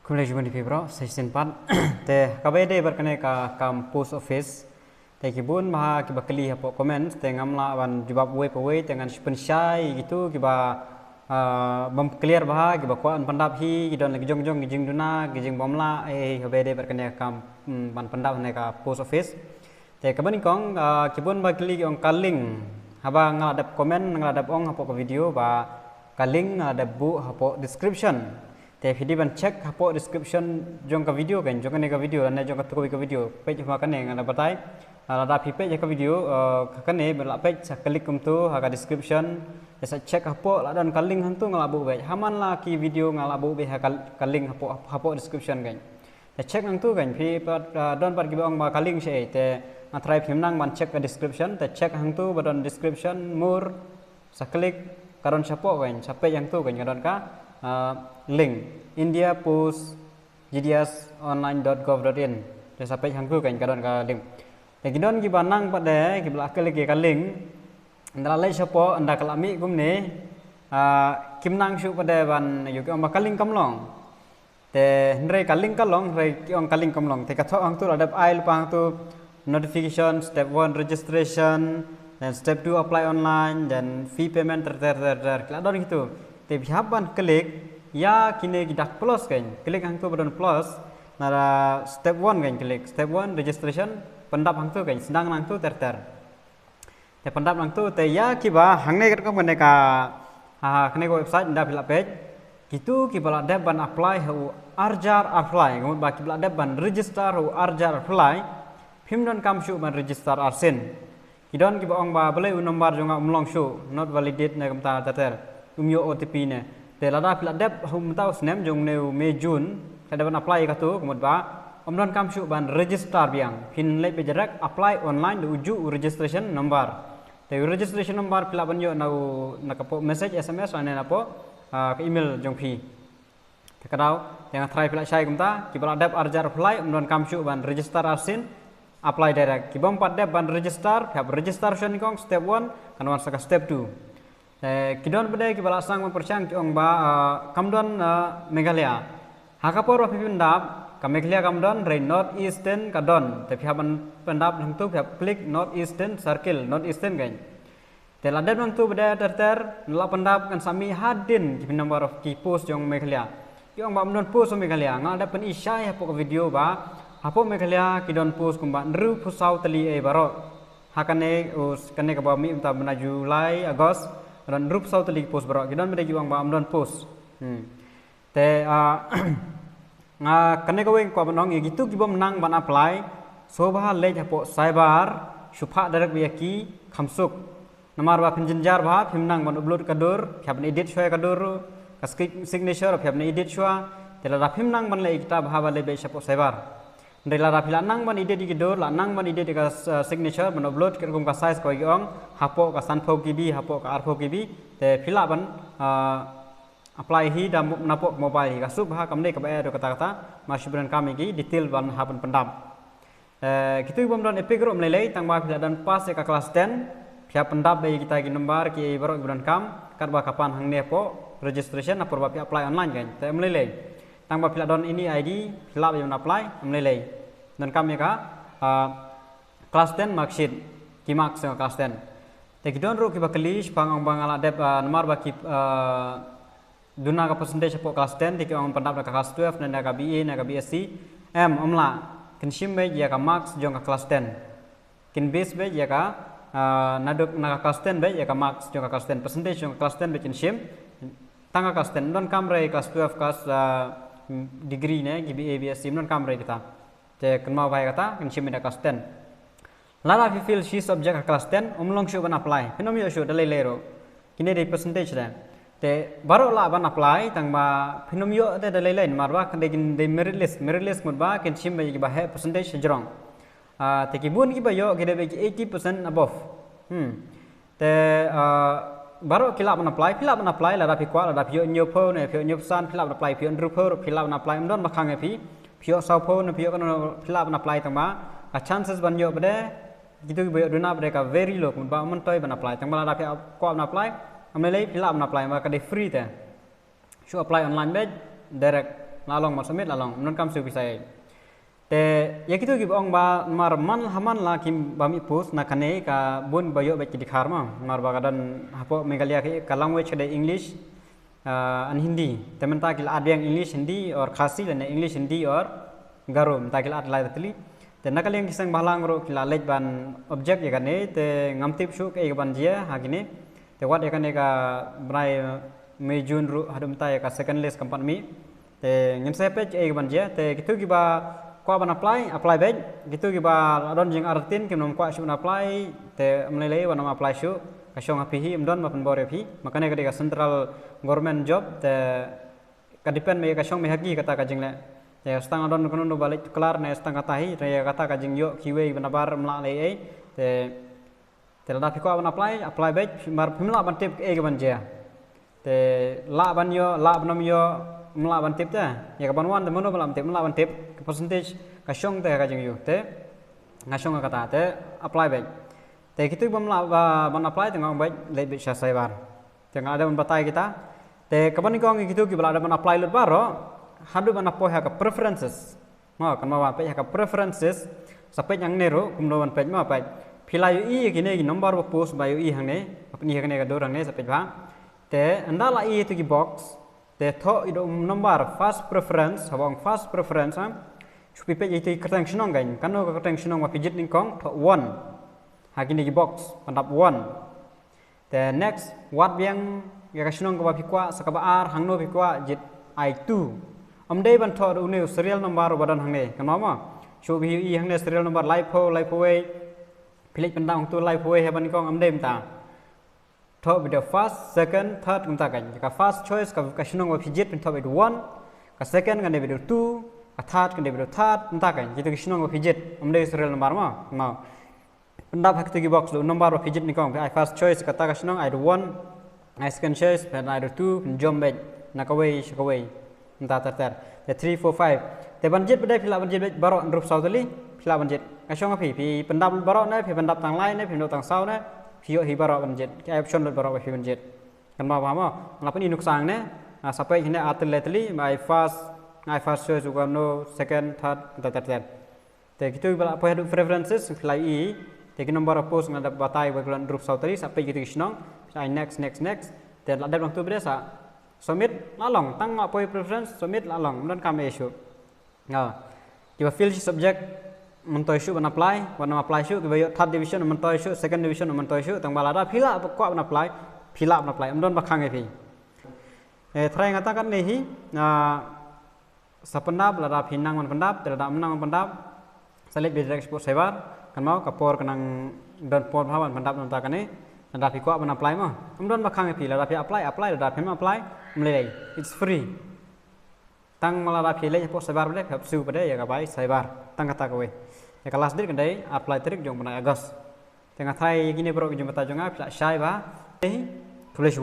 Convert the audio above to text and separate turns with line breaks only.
Kembali jumpa di Fibro, sesi 4. Teh KBD berkenai ke kampus office. Teh kibun maha kiba keli hapo komen teh ngamla wan jubab we pawe dengan pensyai gitu kiba clear baha kiba kuan pendap hi gidon lagi jong gijing duna gijing bomla KBD berkenai kam ban pendap ne ka post office. Teh kaban kong kibun ba keli ong kaling haba ngadap komen ngadap ong hapo ke video ba kaling ngadap bu hapo description. Teh video ban check hapo description jong ka video kan jong ka video dan jong ka tukoi ka video page ma kan ngada batai ada page ka video kan bela page sa klik kum tu ha ka description sa check hapo la dan kaling hantu ngalabu be haman la ki video ngalabu be ha kaling hapo description kan te check nang tu kan pi don par ki bang ma kaling she te try phim nang ban check ka description te check hang tu badon description mur sa klik karon sapo kan sa page yang tu kan ngadon ka link India Post gds.online.gov.in để sampai hangku kan kadon ka link te gidon gi banang pada gi belak lagi ka link ndala lai sapo anda kalami gumne kimnang shu pada ban yu ki om kaling kamlong te ndre kaling kalong re ki om kaling kamlong te ka tho ang tu ada ail pang tu notification step 1 registration dan step 2 apply online dan fee payment kadon gitu te bihaban klik ya kini gidak plus kan klik hang tu badon plus nara step 1 kan klik step 1 registration pendap hang tu kan sedang nang tu ter te pendap nang tu te ya kiba hang ne ko mene ka kene ko website nda bila page gitu kibala deb ban apply hu arjar apply ngomot ba kibala deb ban register hu arjar apply phimdon kam shu ban register arsen kidon kiba ong ba bele nomor jonga umlong shu not validate ne kamta ter umyo OTP ne te lada pila dep hum tau snem jong neu me jun kada ban apply ka tu kemud ba omdon kam shu ban register biang pin le be direct apply online du uju registration number te registration number pila ban yo nau nakapo message SMS ane napo ke email jong pi te kadau yang try pila shai kumta ki bala dep arjar apply omdon kam shu ban register asin apply direct ki bom pat dep ban register phap registration kong step 1 kan wan saka step 2 kidon pada kibala sang mempercayai ong ba kamdon Meghalaya hakapor wa pipindap ka Meghalaya kamdon re north eastern kadon tapi haban pendap nang tu hab klik north eastern circle north eastern kan teladan nang tu pada terter nela pendap kan sami hadin ki number of ki post jong Meghalaya ki ong ba kamdon post Meghalaya ngal ada pen isai hapo video ba hapo Meghalaya kidon post kumba nru pusau tali baro hakane us kane ka ba mi unta bena Julai Agos dan rup sau teli post berak gidan beda giwang ba amdon post te kane ka weng ko banong ye gitu gibo menang ban apply sobha le hapo cyber shupha darak biaki khamsuk namar ba pinjinjar ba phimnang ban upload kadur phab edit shoy kadur ka signature phab edit shwa te la phimnang ban le kita ba ba le be hapo cyber ndela ra phila nang ban edit gidur la nang ban edit ka signature ban upload ke kum ka size ko giong hapo ka sanfo kb hapo ka arfo kb te phila ban apply hi dam napo mobile hi ka sub ha kamne ka ba do kata masubran kami gi detail ban ha ban pendam kitu bom don epigro mlelei tang ba phila dan pas ka kelas 10 phia pendap be kita gi nomor ki baro ibran kam kar ba kapan hang ne po registration apor ba apply online kan te mlelei tang ba phila don ini ID phila ba apply mlelei dan kami ka kelas 10 marksheet ki marks kelas 10 te kidon ro ki bakali pangong bangala dep nomor ba ki duna ka percentage po kelas 10 ti ong pendap ka kelas 12 dan ka BA na ka BSc omla kin shim be ya ka marks jong ka kelas 10 kin base be ya ka naduk na ka kelas 10 be ya ka marks jong ka kelas 10 percentage jong ka kelas 10 be kin shim tanga kelas 10 don kamre kelas 12 kelas degree ne ki BA BSc don kamre kita te kenma bai kata kan shimida kelas 10 lara fi feel she subject kelas 10 omlong shu ban apply penom yo shu dalai lero kini de percentage da te baro la ban apply tang ba penom yo te dalai lain marwa kan de merit list mud ba kan shim bai ba he percentage jrong te ki bun ki ba yo ki de 80% above te baro kila ban apply lara fi kwa lara fi yo pho ne fi yo san kila ban apply fi ndru pho kila ban apply don ba khang fi pio sau pho na pio kan phila ban apply tang ba a chances ban yo bade gitu be duna bade ka very low ba man toy ban apply tang ba la pia ko ban apply amle phila ban apply ma ka de free ta show apply online be direct lalong mat submit lalong non kam su pisai te ya kitu ki ong ba mar man haman la kim ba mi post na kane ka bun bayo ba ki dikhar ma mar ba gadan hapo megalia ki ka language de english an hindi temen ta kil adeng english hindi or khasi dan english hindi or garum ta kil ad lai tli te nakal yang kisang balang ro kila lej ban object ya kane te ngamtip su ke ban dia ha gini te wat ya kane ka brai mejun ru hadum ta ya ka second list kampan mi te ngin se page e ban dia te kitu ki ba kwa ban apply back gitu ki ba don jing artin kim nom kwa su apply te mlele wan apply su ka shong api hi mdon ma pen bore phi makane ka central government job te ka depend me ka shong me hagi kata ka jing le te stang don kono no balik kelar ne stang kata hi re kata ka jing yo kiwe benabar mla le e te la phi kwa ban apply back mar phimla ban tip e ban je te la ban yo la ban yo mla ban tip ta ya ka ban wan te mono ban tip mla ban tip percentage ka shong te ka jing yu te ngashong ka ta te apply back te kitu bam la ban apply te ngong back le bi sha sai bar te ngada ban batai kita te ka ban kong kitu ki bala ban apply lut baro hadu ban apo ha ka preferences ma kan ma pe ha ka preferences sape yang nero kum do ban pe ma pe phila yu i ki ne ki number of post ba yu i hang ne apni ha ne ka do rang ne sape ba te andala i tu ki box te tho ido number first preference habang first preference ha chupi pe itu kertang shnong gain kano ka kertang shnong wa pijit ning kong tho 1 ha kini ki box pandap 1 the next what biang ya ka shnong ka phikwa sakaba ar hangno phikwa jit i2 amdei ban tho du ne serial number badan hangne kano ma chubi i hangne serial number life way philik pandang tu life way ha ban kong amdei ta tho with the first second third kumta kan ka first choice ka shnong wa pijit pen tho with 1 ka second kan with 2 third kan debut third entah kan gitu kisnong ko pijit amde serial number ma mau pendap hak tu box lu number of pijit ni kong I first choice kata kisnong I do 1 I second choice dan I do 2 jom back nakaway shakaway entah ter the 3 4 5 te banjit bedai phila banjit barok drup sau tali phila banjit kasong api pi pendap barok na pi pendap tang lai na pi pendap tang sau na pi yo hi barok banjit ke option lu barok pi banjit kan ma ma ngapun inuk sang ne sampai hine atel letli my I first choice juga no second third ter te gitu bala apa hadu preferences fly e te ki number of post ngada batai bagulan group sautari sampai gitu kisnong I next te la dab tu beresa submit lalong tang apa preference submit lalong non kam issue nga kiba field subject mentoy issue ban apply issue kiba third division mentoy issue second division mentoy issue tang balada phila kwa ban apply don bakhang e phi thrai ngata kan ne hi sapendap lada pinang man pendap terada menang pendap salib di direct sport sebar kan mau kapor kenang dan por hawan pendap nonta kane lada pi kwa ban apply ma amdon bakhang pi lada pi apply lada pi apply mlei it's free tang malada pi le sport sebar bele hab su pada ya ka bai sebar tang kata kowe ya kelas dir kendai apply trik jong ban agos tengah thai gini bro jom bata jonga pla shai ba tulis